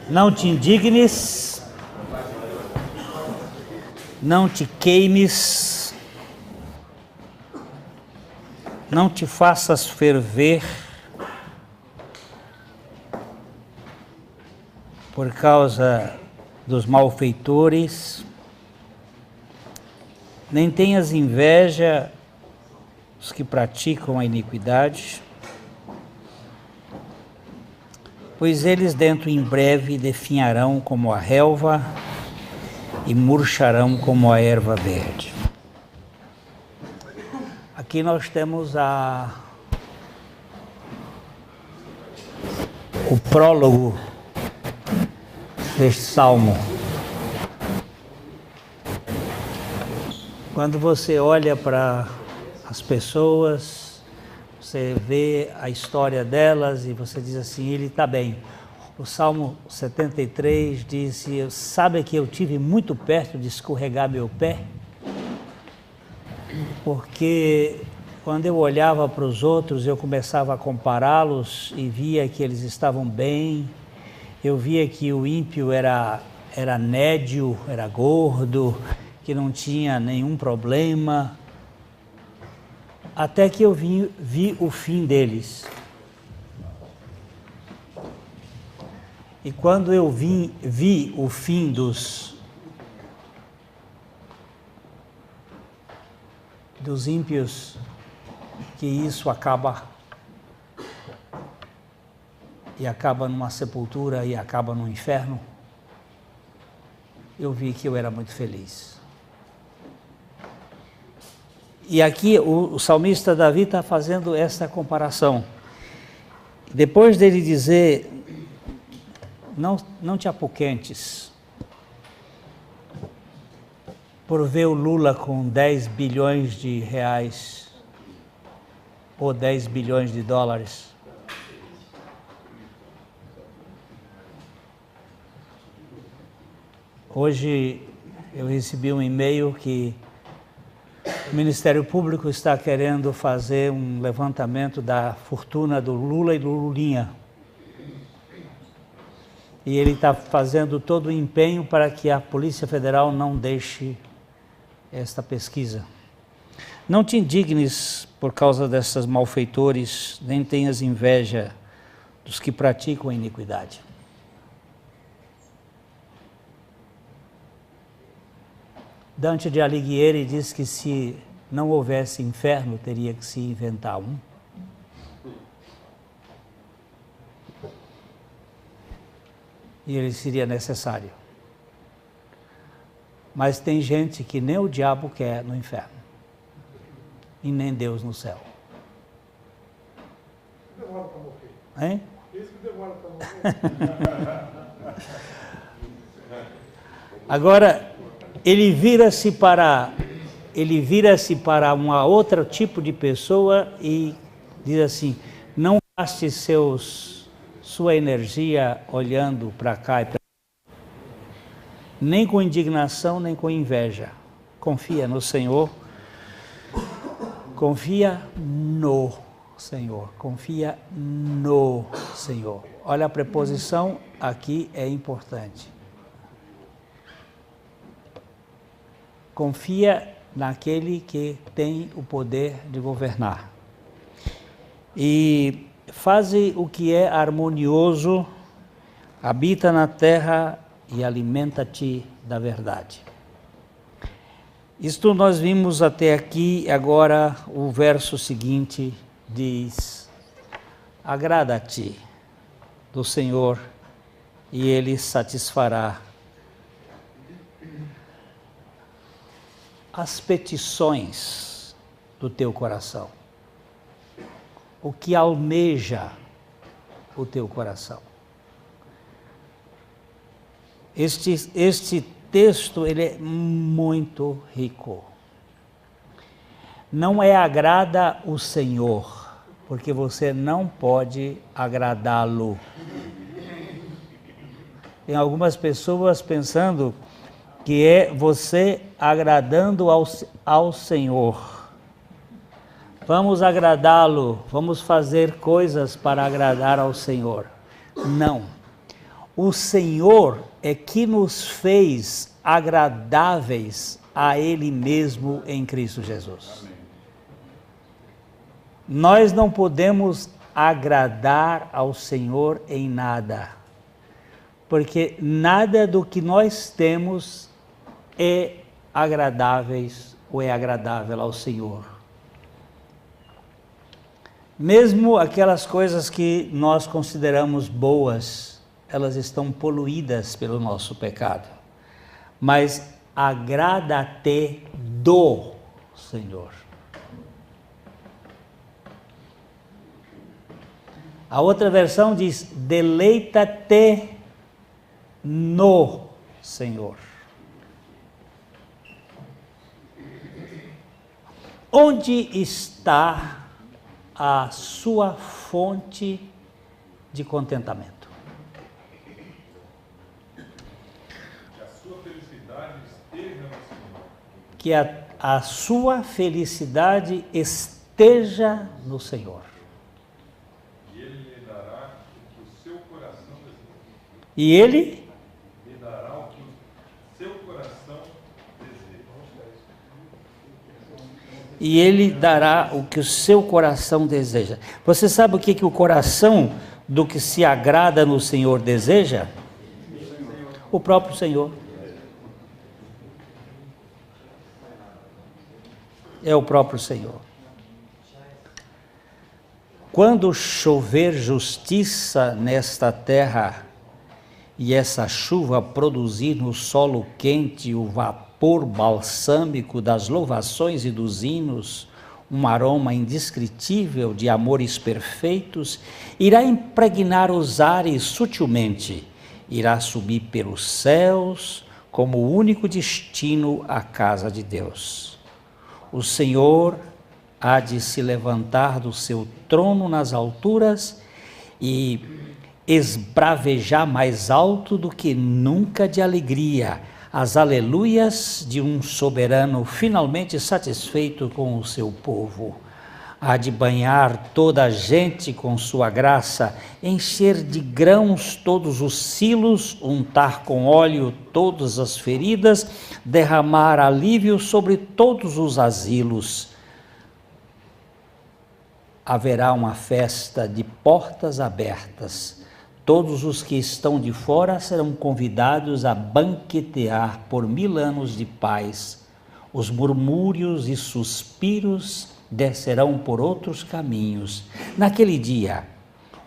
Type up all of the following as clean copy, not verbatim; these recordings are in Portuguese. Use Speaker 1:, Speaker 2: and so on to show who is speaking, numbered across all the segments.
Speaker 1: Não te indignes, não te queimes, não te faças ferver por causa dos malfeitores, nem tenhas inveja dos que praticam a iniquidade, pois eles dentro em breve definharão como a relva e murcharão como a erva verde. Aqui nós temos o prólogo deste salmo. Quando você olha para as pessoas, você vê a história delas e você diz assim, ele está bem. O Salmo 73 diz, sabe que eu tive muito perto de escorregar meu pé? Porque quando eu olhava para os outros, eu começava a compará-los e via que eles estavam bem. Eu via que o ímpio era nédio, era gordo, que não tinha nenhum problema. Até que eu vi o fim deles. E quando eu vi o fim dos ímpios, que isso acaba e acaba numa sepultura e acaba no inferno, eu vi que eu era muito feliz. E aqui o salmista Davi está fazendo essa comparação. Depois dele dizer, não te apoquentes por ver o Lula com 10 bilhões de reais ou 10 bilhões de dólares. Hoje eu recebi um e-mail que o Ministério Público está querendo fazer um levantamento da fortuna do Lula e do Lulinha. E ele está fazendo todo o empenho para que a Polícia Federal não deixe esta pesquisa. Não te indignes por causa desses malfeitores, nem tenhas inveja dos que praticam a iniquidade. Dante de Alighieri diz que se não houvesse inferno, teria que se inventar um. E ele seria necessário. Mas tem gente que nem o diabo quer no inferno. E nem Deus no céu.
Speaker 2: Demora para morrer.
Speaker 1: Hein?
Speaker 2: Isso que demora para morrer.
Speaker 1: Agora, ele vira-se para um outro tipo de pessoa e diz assim, não gaste sua energia olhando para cá e para lá, nem com indignação, nem com inveja. Confia no Senhor, confia no Senhor, confia no Senhor. Olha, a preposição aqui é importante. Confia naquele que tem o poder de governar. E faze o que é harmonioso, habita na terra e alimenta-te da verdade. Isto nós vimos até aqui, agora o verso seguinte diz, agrada-te do Senhor e Ele satisfará as petições do teu coração, o que almeja o teu coração. Este texto ele é muito rico. Não é agrada o Senhor, porque você não pode agradá-lo. Tem algumas pessoas pensando que é você agradando ao Senhor. Vamos agradá-lo, vamos fazer coisas para agradar ao Senhor. Não. O Senhor é que nos fez agradáveis a Ele mesmo em Cristo Jesus. Amém. Nós não podemos agradar ao Senhor em nada, porque nada do que nós temos é agradáveis ou é agradável ao Senhor. Mesmo aquelas coisas que nós consideramos boas, elas estão poluídas pelo nosso pecado. Mas agrada-te do Senhor. A outra versão diz, deleita-te no Senhor. Onde está a sua fonte de contentamento?
Speaker 3: Que a sua felicidade esteja no Senhor.
Speaker 1: Que a sua felicidade esteja no Senhor.
Speaker 3: E Ele lhe dará o que o seu coração deseja.
Speaker 1: E Ele
Speaker 3: Lhe dará o que o seu coração deseja.
Speaker 1: E Ele dará o que o seu coração deseja. Você sabe o que o coração do que se agrada no Senhor deseja? O próprio Senhor. É o próprio Senhor. Quando chover justiça nesta terra, e essa chuva produzir no solo quente o vapor balsâmico das louvações e dos hinos, um aroma indescritível de amores perfeitos, irá impregnar os ares sutilmente, irá subir pelos céus como o único destino à casa de Deus. O Senhor há de se levantar do seu trono nas alturas e esbravejar mais alto do que nunca de alegria as aleluias de um soberano finalmente satisfeito com o seu povo. Há de banhar toda a gente com sua graça, encher de grãos todos os silos, untar com óleo todas as feridas, derramar alívio sobre todos os asilos. Haverá uma festa de portas abertas. Todos os que estão de fora serão convidados a banquetear por 1000 anos de paz. Os murmúrios e suspiros descerão por outros caminhos. Naquele dia,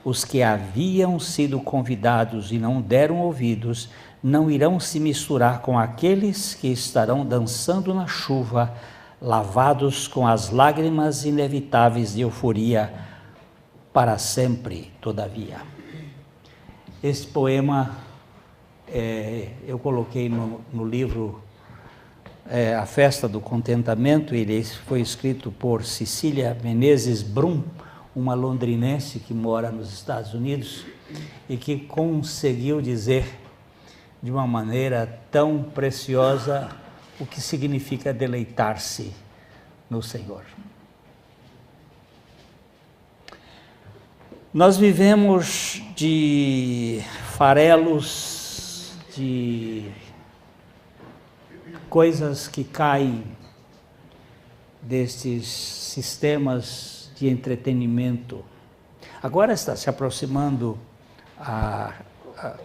Speaker 1: os que haviam sido convidados e não deram ouvidos, não irão se misturar com aqueles que estarão dançando na chuva, lavados com as lágrimas inevitáveis de euforia, para sempre, todavia. Esse poema eu coloquei no livro A Festa do Contentamento. Ele foi escrito por Cecília Menezes Brum, uma londrinense que mora nos Estados Unidos e que conseguiu dizer de uma maneira tão preciosa o que significa deleitar-se no Senhor. Nós vivemos de farelos, de coisas que caem destes sistemas de entretenimento. Agora está se aproximando a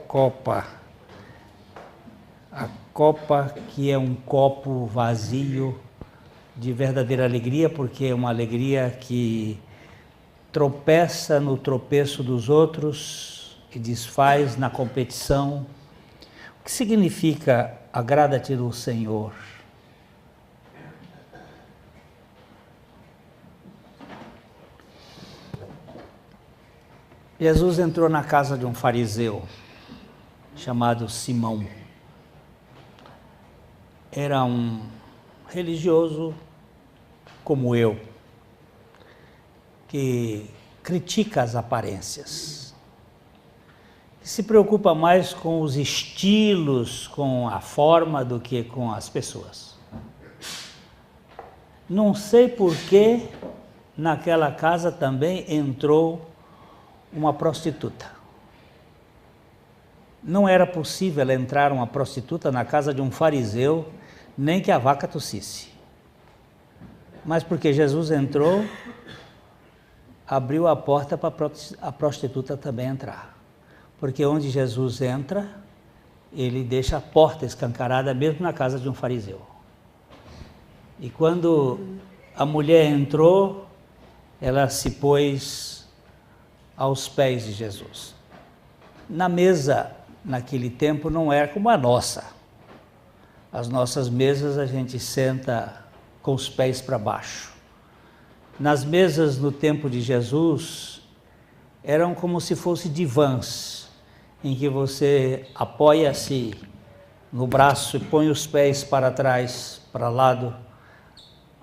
Speaker 1: Copa que é um copo vazio de verdadeira alegria, porque é uma alegria que tropeça no tropeço dos outros e desfaz na competição. O que significa agrada-te do Senhor? Jesus entrou na casa de um fariseu chamado Simão. Era um religioso como eu, que critica as aparências, que se preocupa mais com os estilos, com a forma, do que com as pessoas. Não sei por que naquela casa também entrou uma prostituta. não era possível entrar uma prostituta na casa de um fariseu, nem que a vaca tossisse. Mas porque Jesus entrou, abriu a porta para a prostituta também entrar. Porque onde Jesus entra, ele deixa a porta escancarada, mesmo na casa de um fariseu. E quando a mulher entrou, ela se pôs aos pés de Jesus. Na mesa, naquele tempo, não era como a nossa. As nossas mesas a gente senta com os pés para baixo. Nas mesas no tempo de Jesus, eram como se fossem divãs, em que você apoia-se no braço e põe os pés para trás, para lado.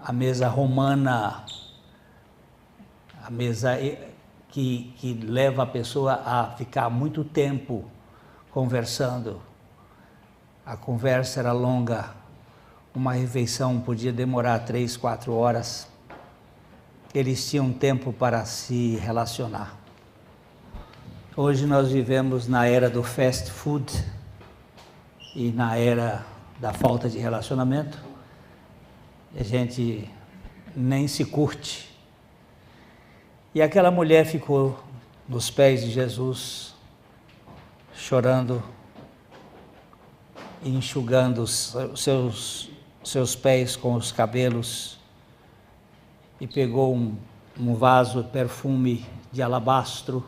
Speaker 1: A mesa romana, a mesa que leva a pessoa a ficar muito tempo conversando. A conversa era longa, uma refeição podia demorar 3, 4 horas. Eles tinham tempo para se relacionar. Hoje nós vivemos na era do fast food e na era da falta de relacionamento. A gente nem se curte. E aquela mulher ficou nos pés de Jesus, chorando, e enxugando os seus pés com os cabelos, e pegou um vaso de perfume de alabastro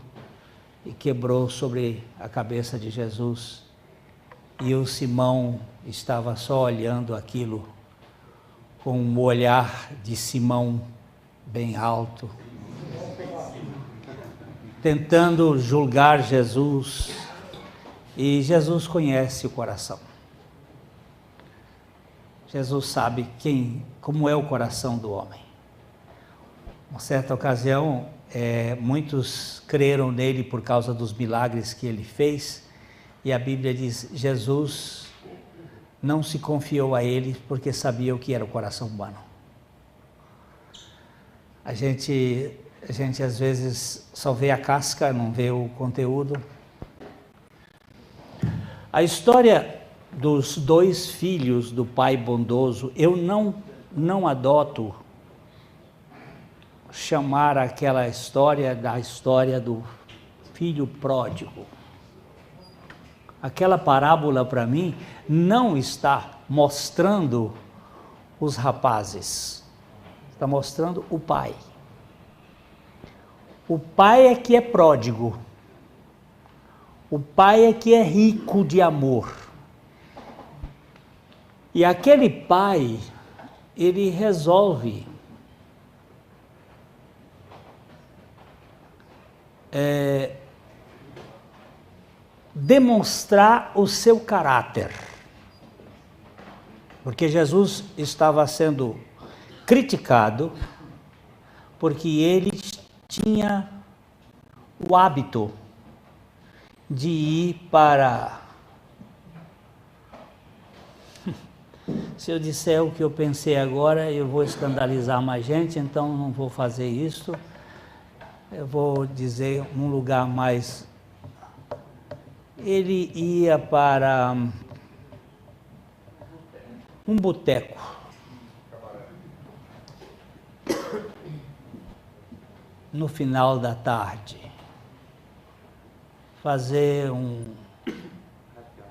Speaker 1: e quebrou sobre a cabeça de Jesus. E o Simão estava só olhando aquilo com um olhar de Simão bem alto, tentando julgar Jesus. E Jesus conhece o coração. Jesus sabe como é o coração do homem. Uma certa ocasião, muitos creram nele por causa dos milagres que ele fez, e a Bíblia diz: Jesus não se confiou a ele porque sabia o que era o coração humano. A gente às vezes só vê a casca, não vê o conteúdo. A história dos 2 filhos do pai bondoso, eu não adoto chamar aquela história da história do filho pródigo. Aquela parábola, para mim, não está mostrando os rapazes, está mostrando o pai. O pai é que é pródigo, o pai é que é rico de amor. E aquele pai, ele resolve demonstrar o seu caráter. Porque Jesus estava sendo criticado porque ele tinha o hábito de ir para... Se eu disser o que eu pensei agora, eu vou escandalizar mais gente, então não vou fazer isso. Eu vou dizer um lugar mais... Ele ia para um boteco. No final da tarde. Fazer um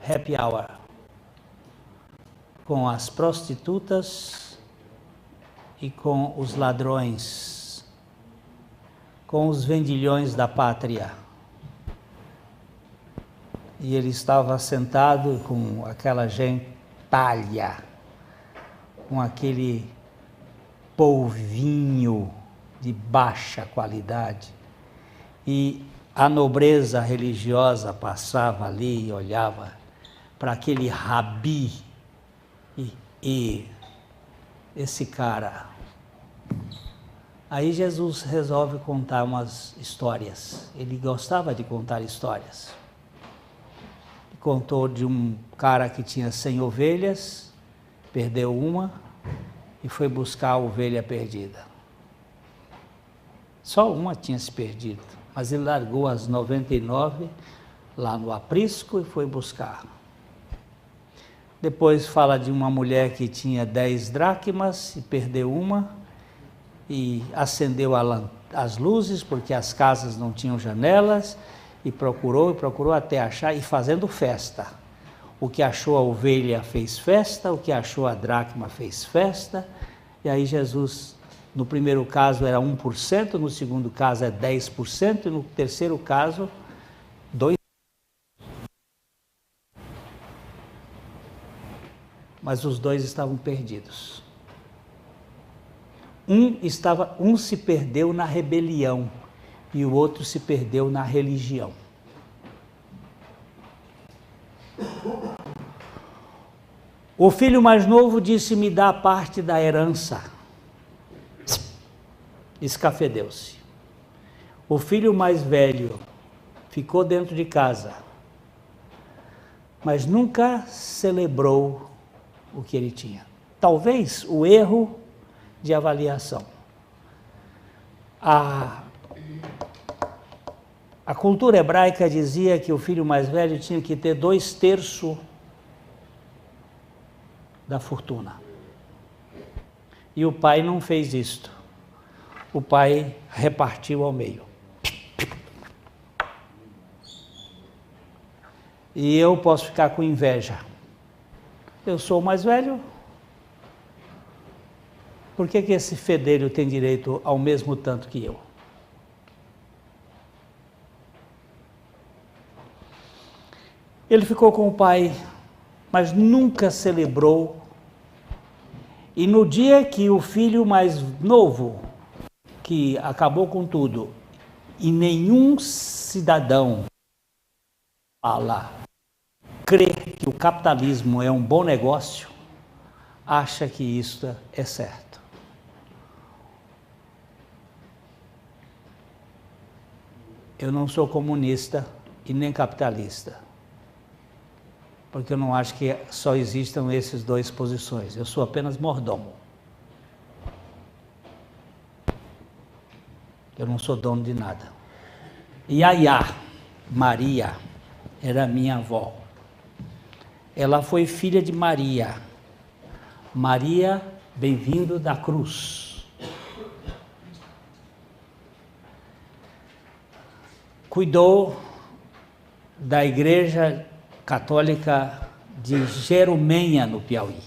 Speaker 1: happy hour com as prostitutas e com os ladrões, com os vendilhões da pátria. E ele estava sentado com aquela gentalha, com aquele polvinho de baixa qualidade. E a nobreza religiosa passava ali e olhava para aquele rabi. E esse cara. Aí Jesus resolve contar umas histórias. Ele gostava de contar histórias. Contou de um cara que tinha 100 ovelhas, perdeu uma e foi buscar a ovelha perdida. Só uma tinha se perdido, mas ele largou as 99 lá no aprisco e foi buscar. Depois fala de uma mulher que tinha 10 dracmas e perdeu uma e acendeu as luzes porque as casas não tinham janelas e procurou até achar e fazendo festa. O que achou a ovelha fez festa, o que achou a dracma fez festa. E aí Jesus, no primeiro caso era 1%, no segundo caso é 10% e no terceiro caso 2%. Mas os dois estavam perdidos. Um se perdeu na rebelião e o outro se perdeu na religião. O filho mais novo disse: me dá parte da herança. Escafedeu-se. O filho mais velho ficou dentro de casa, mas nunca celebrou o que ele tinha. Talvez o erro de avaliação. A cultura hebraica dizia que o filho mais velho tinha que ter 2/3 da fortuna. E o pai não fez isto. O pai repartiu ao meio. E eu posso ficar com inveja. Eu sou o mais velho. Por que esse fedelho tem direito ao mesmo tanto que eu? Ele ficou com o pai, mas nunca celebrou. E no dia que o filho mais novo, que acabou com tudo, e nenhum cidadão crê que o capitalismo é um bom negócio, acha que isso é certo. Eu não sou comunista e nem capitalista, porque eu não acho que só existam essas duas posições. Eu sou apenas mordomo. Eu não sou dono de nada. Yaya, Maria, era minha avó. Ela foi filha de Maria. Maria, bem-vindo da cruz. Cuidou da igreja católica de Jerumenha, no Piauí.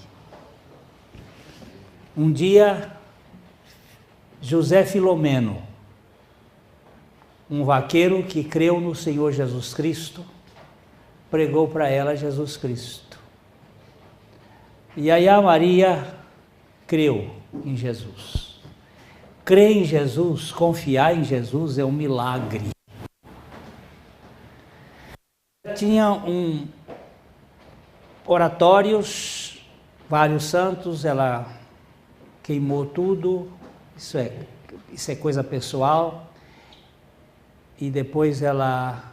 Speaker 1: Um dia, José Filomeno, um vaqueiro que creu no Senhor Jesus Cristo, pregou para ela Jesus Cristo. E aí a Maria creu em Jesus. Crer em Jesus, confiar em Jesus é um milagre. Tinha oratórios, vários santos, ela queimou tudo, isso é coisa pessoal, e depois ela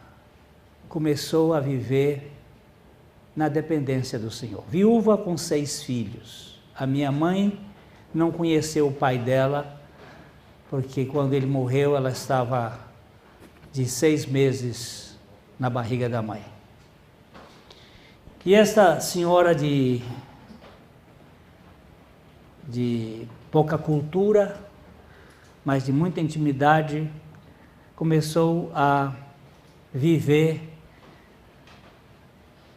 Speaker 1: começou a viver na dependência do Senhor. Viúva com 6 filhos. A minha mãe não conheceu o pai dela, porque quando ele morreu ela estava de 6 meses na barriga da mãe. E esta senhora de pouca cultura, mas de muita intimidade, começou a viver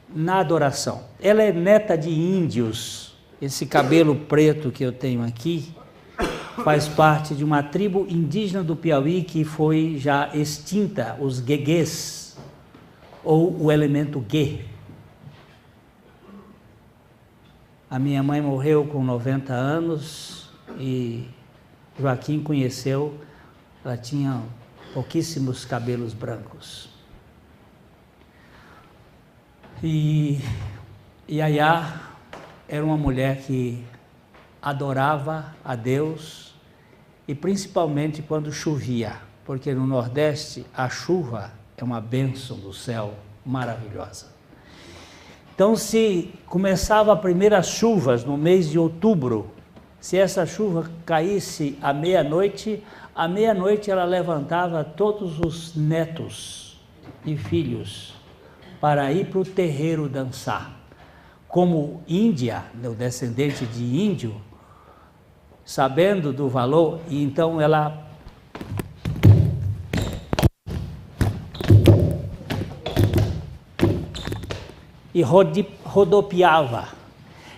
Speaker 1: na adoração. Ela é neta de índios. Esse cabelo preto que eu tenho aqui faz parte de uma tribo indígena do Piauí que foi já extinta, os gueguês, ou o elemento guê. A minha mãe morreu com 90 anos e Joaquim conheceu, ela tinha pouquíssimos cabelos brancos. E Yaya era uma mulher que adorava a Deus, e principalmente quando chovia, porque no Nordeste a chuva é uma bênção do céu maravilhosa. Então, se começava as primeiras chuvas no mês de outubro, se essa chuva caísse à meia-noite ela levantava todos os netos e filhos para ir para o terreiro dançar. Como Índia, o descendente de índio, sabendo do valor, e então ela e rodopiava.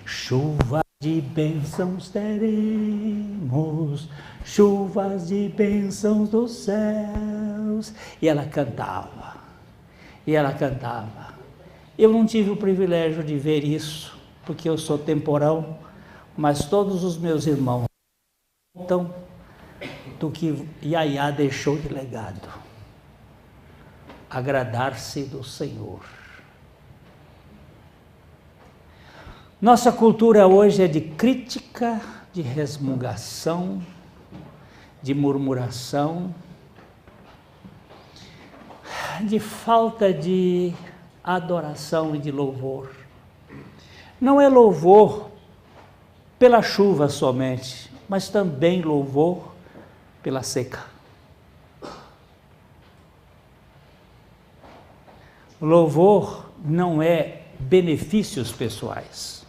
Speaker 1: Chuva de bênçãos teremos, chuvas de bênçãos dos céus. E ela cantava, e ela cantava. Eu não tive o privilégio de ver isso, porque eu sou temporão, mas todos os meus irmãos contam do que Yaya deixou de legado. Agradar-se do Senhor. Nossa cultura hoje é de crítica, de resmungação, de murmuração, de falta de adoração e de louvor. Não é louvor pela chuva somente, mas também louvor pela seca. Louvor não é benefícios pessoais.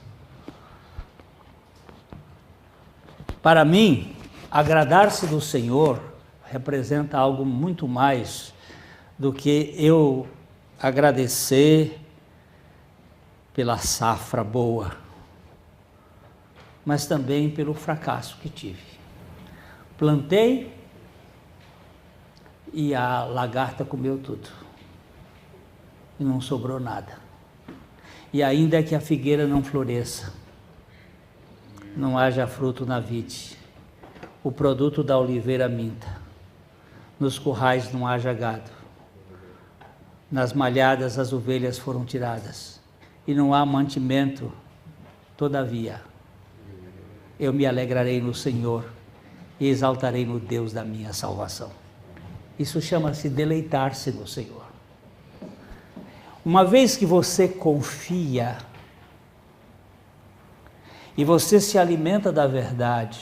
Speaker 1: Para mim, agradar-se do Senhor representa algo muito mais do que eu agradecer pela safra boa, mas também pelo fracasso que tive. Plantei e a lagarta comeu tudo. E não sobrou nada. E ainda que a figueira não floresça, não haja fruto na vide, o produto da oliveira minta, nos currais não haja gado, nas malhadas as ovelhas foram tiradas, e não há mantimento, todavia, eu me alegrarei no Senhor e exaltarei no Deus da minha salvação. Isso chama-se deleitar-se no Senhor. Uma vez que você confia e você se alimenta da verdade,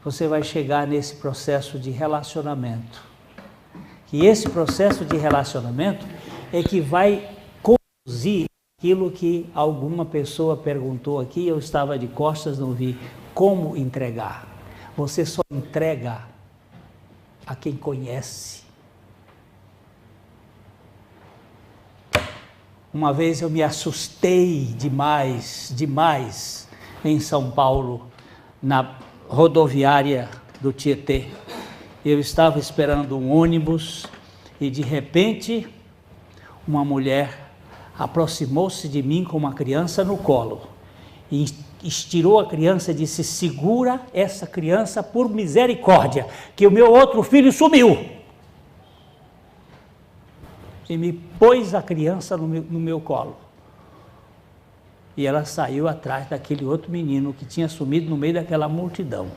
Speaker 1: você vai chegar nesse processo de relacionamento. E esse processo de relacionamento é que vai conduzir aquilo que alguma pessoa perguntou aqui, eu estava de costas, não vi, como entregar. Você só entrega a quem conhece. Uma vez eu me assustei demais em São Paulo, na rodoviária do Tietê. Eu estava esperando um ônibus e de repente uma mulher aproximou-se de mim com uma criança no colo e estirou a criança e disse: segura essa criança por misericórdia, que o meu outro filho sumiu. E me pôs a criança no meu colo. E ela saiu atrás daquele outro menino que tinha sumido no meio daquela multidão.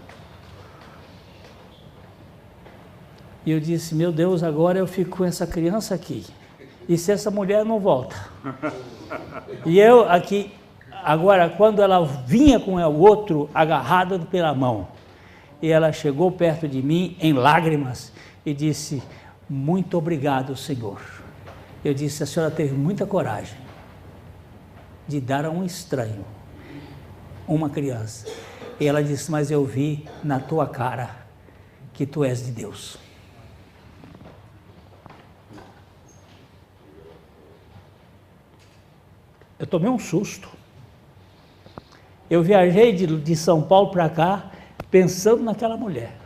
Speaker 1: E eu disse: meu Deus, agora eu fico com essa criança aqui. E se essa mulher não volta? E eu aqui, agora quando ela vinha com o outro agarrado pela mão, e ela chegou perto de mim em lágrimas e disse: muito obrigado, Senhor. Eu disse: a senhora teve muita coragem de dar a um estranho uma criança. E ela disse: mas eu vi na tua cara que tu és de Deus. Eu tomei um susto. Eu viajei de São Paulo para cá pensando naquela mulher.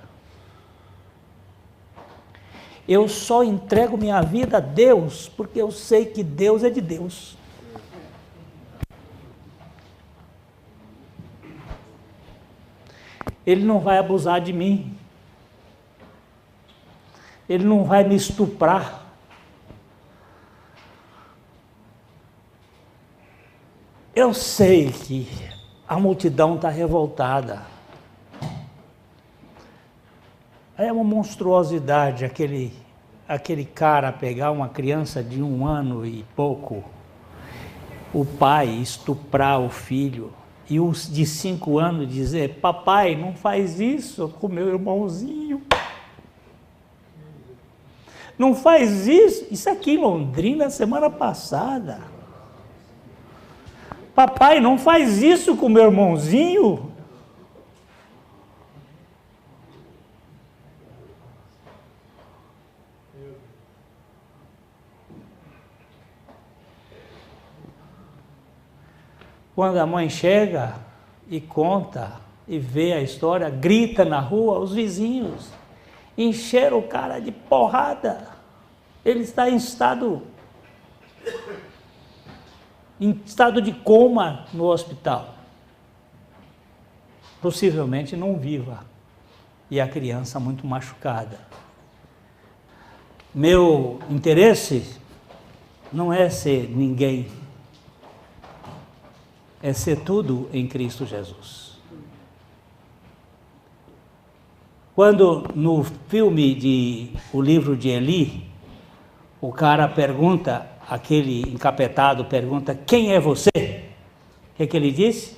Speaker 1: Eu só entrego minha vida a Deus porque eu sei que Deus é de Deus. Ele não vai abusar de mim. Ele não vai me estuprar. Eu sei que a multidão está revoltada. É uma monstruosidade aquele cara pegar uma criança de 1 ano e pouco, o pai estuprar o filho, e os de 5 anos dizer: papai, não faz isso com meu irmãozinho. Não faz isso. Isso aqui em Londrina, semana passada. Papai, não faz isso com meu irmãozinho. Quando a mãe chega e conta e vê a história, grita na rua, os vizinhos encheram o cara de porrada. Ele está em estado de coma no hospital. Possivelmente não viva. E a criança muito machucada. Meu interesse não é ser ninguém, é ser tudo em Cristo Jesus. Quando no filme O Livro de Eli, o cara pergunta, aquele encapetado pergunta, quem é você? O que ele disse?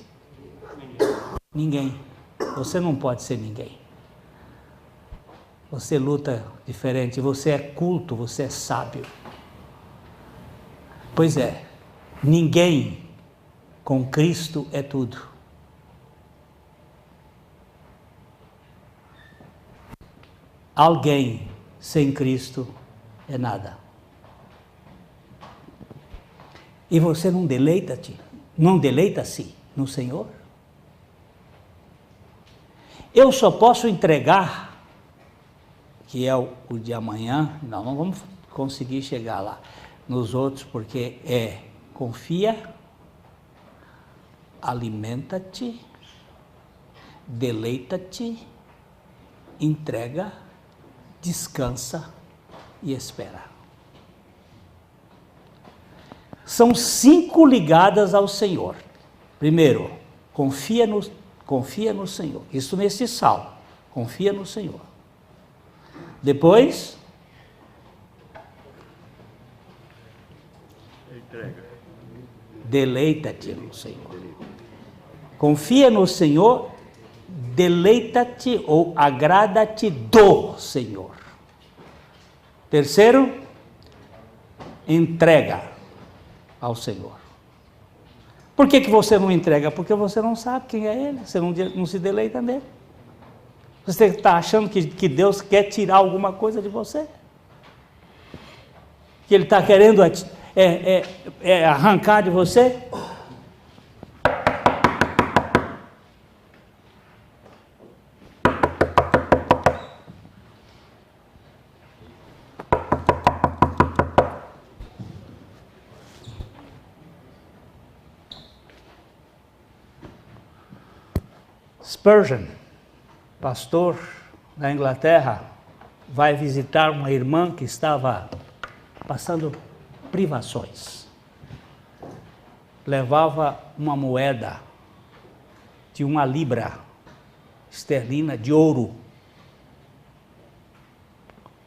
Speaker 1: Ninguém. Você não pode ser ninguém. Você luta diferente, você é culto, você é sábio. Pois é, ninguém com Cristo é tudo. Alguém sem Cristo é nada. E você não deleita-se no Senhor? Eu só posso entregar, que é o de amanhã, não vamos conseguir chegar lá nos outros, porque confia, alimenta-te, deleita-te, entrega, descansa e espera. São 5 ligadas ao Senhor. Primeiro, confia no Senhor. Isso nesse salmo. Confia no Senhor. Depois, deleita-te no Senhor. Confia no Senhor, deleita-te ou agrada-te do Senhor. Terceiro, entrega ao Senhor. Por que você não entrega? Porque você não sabe quem é Ele, você não se deleita nele. Você está achando que Deus quer tirar alguma coisa de você? Que Ele está querendo arrancar de você? Spurgeon, pastor da Inglaterra, vai visitar uma irmã que estava passando privações. Levava uma moeda de 1 libra esterlina de ouro.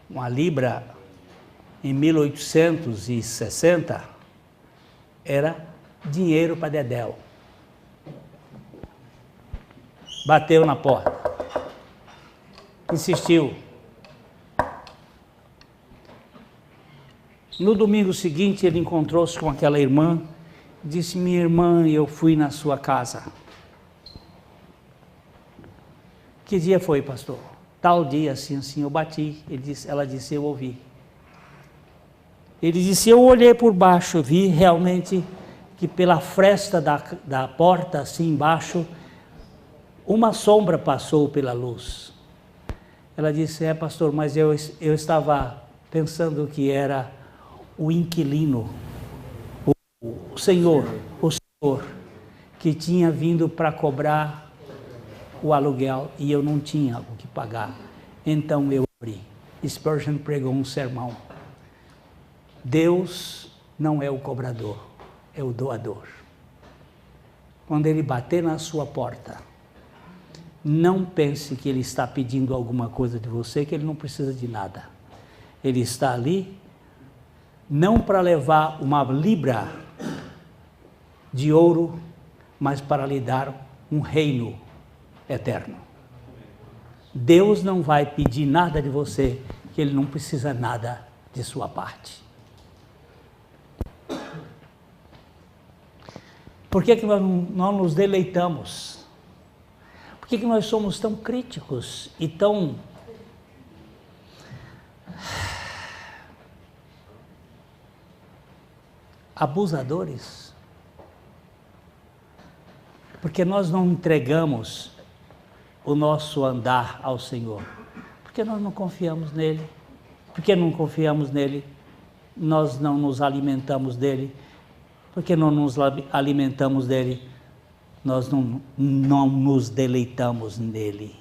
Speaker 1: 1 libra em 1860 era dinheiro para dedéu. Bateu na porta. Insistiu. No domingo seguinte, ele encontrou-se com aquela irmã. Disse, minha irmã, eu fui na sua casa. Que dia foi, pastor? Tal dia, assim, eu bati. Ela disse, eu ouvi. Ele disse, eu olhei por baixo, vi realmente que pela fresta da porta, assim embaixo, uma sombra passou pela luz. Ela disse, pastor, mas eu estava pensando que era o inquilino, o senhor, que tinha vindo para cobrar o aluguel e eu não tinha o que pagar. Então eu abri. Spurgeon pregou um sermão. Deus não é o cobrador, é o doador. Quando Ele bater na sua porta, não pense que Ele está pedindo alguma coisa de você, que Ele não precisa de nada. Ele está ali, não para levar 1 libra de ouro, mas para lhe dar um reino eterno. Deus não vai pedir nada de você, que Ele não precisa nada de de sua parte. Por que nós não nos deleitamos? Por que nós somos tão críticos e tão abusadores? Porque nós não entregamos o nosso andar ao Senhor. Porque nós não confiamos nele. Porque não confiamos nele, nós não nos alimentamos dele. Porque não nos alimentamos dele, nós não nos deleitamos nele.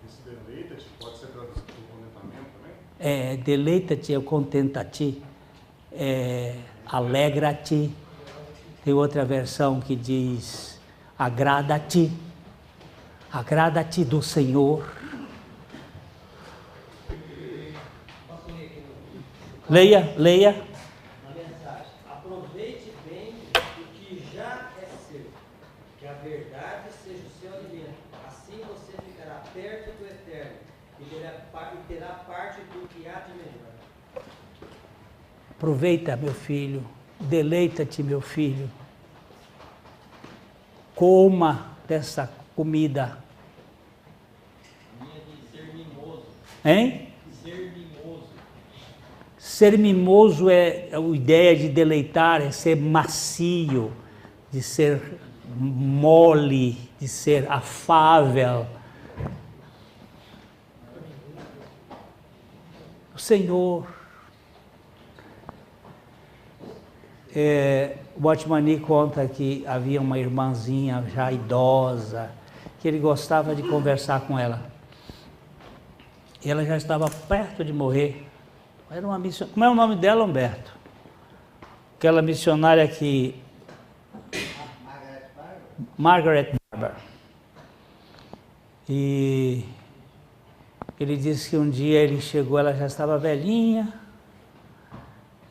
Speaker 4: Esse deleita-te pode ser traduzido por contentamento também?
Speaker 1: Deleita-te, contenta-te, alegra-te. Tem outra versão que diz, agrada-te do Senhor. Leia.
Speaker 5: Na mensagem, aproveite bem o que já é seu, que a verdade seja o seu alimento. Assim você ficará perto do Eterno e terá parte do que há de melhor.
Speaker 1: Aproveita, meu filho, deleita-te, meu filho. Coma dessa comida.
Speaker 5: A minha diz ser mimoso.
Speaker 1: Hein?
Speaker 5: Ser mimoso.
Speaker 1: Ser mimoso é a ideia de deleitar, é ser macio, de ser mole, de ser afável. O Senhor, o Watmani conta que havia uma irmãzinha já idosa, que ele gostava de conversar com ela. E ela já estava perto de morrer. Era uma missionária. Como é o nome dela, Humberto? Aquela missionária que... Margaret Barber. E ele disse que um dia ele chegou, ela já estava velhinha,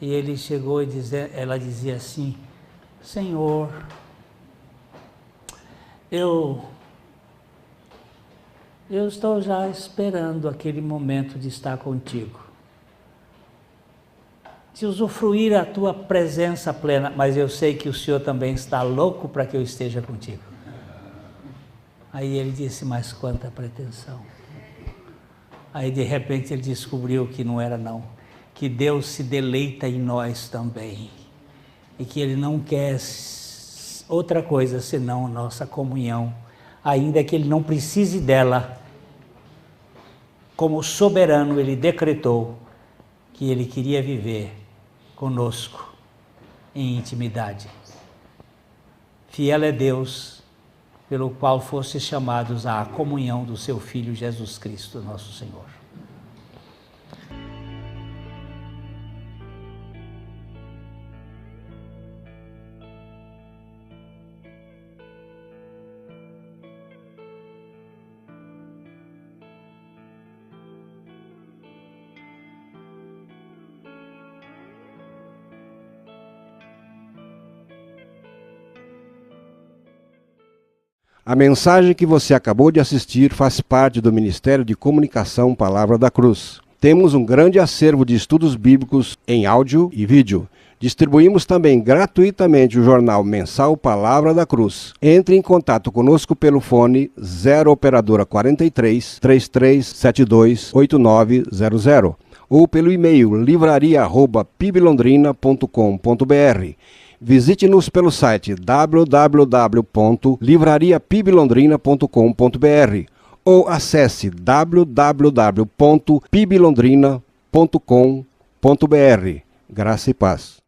Speaker 1: e ele chegou e ela dizia assim, Senhor, eu estou já esperando aquele momento de estar contigo. De usufruir a tua presença plena, mas eu sei que o Senhor também está louco para que eu esteja contigo. Aí ele disse, mas quanta pretensão. Aí de repente ele descobriu que não era não, que Deus se deleita em nós também, e que Ele não quer outra coisa senão a nossa comunhão, ainda que Ele não precise dela. Como soberano Ele decretou que Ele queria viver conosco em intimidade. Fiel é Deus, pelo qual fostes chamados à comunhão do seu Filho Jesus Cristo, nosso Senhor.
Speaker 4: A mensagem que você acabou de assistir faz parte do Ministério de Comunicação Palavra da Cruz. Temos um grande acervo de estudos bíblicos em áudio e vídeo. Distribuímos também gratuitamente o jornal mensal Palavra da Cruz. Entre em contato conosco pelo fone 0 operadora 43 3372 8900 ou pelo e-mail livraria@piblondrina.com.br. Visite-nos pelo site www.livrariapiblondrina.com.br ou acesse www.piblondrina.com.br. Graça e paz.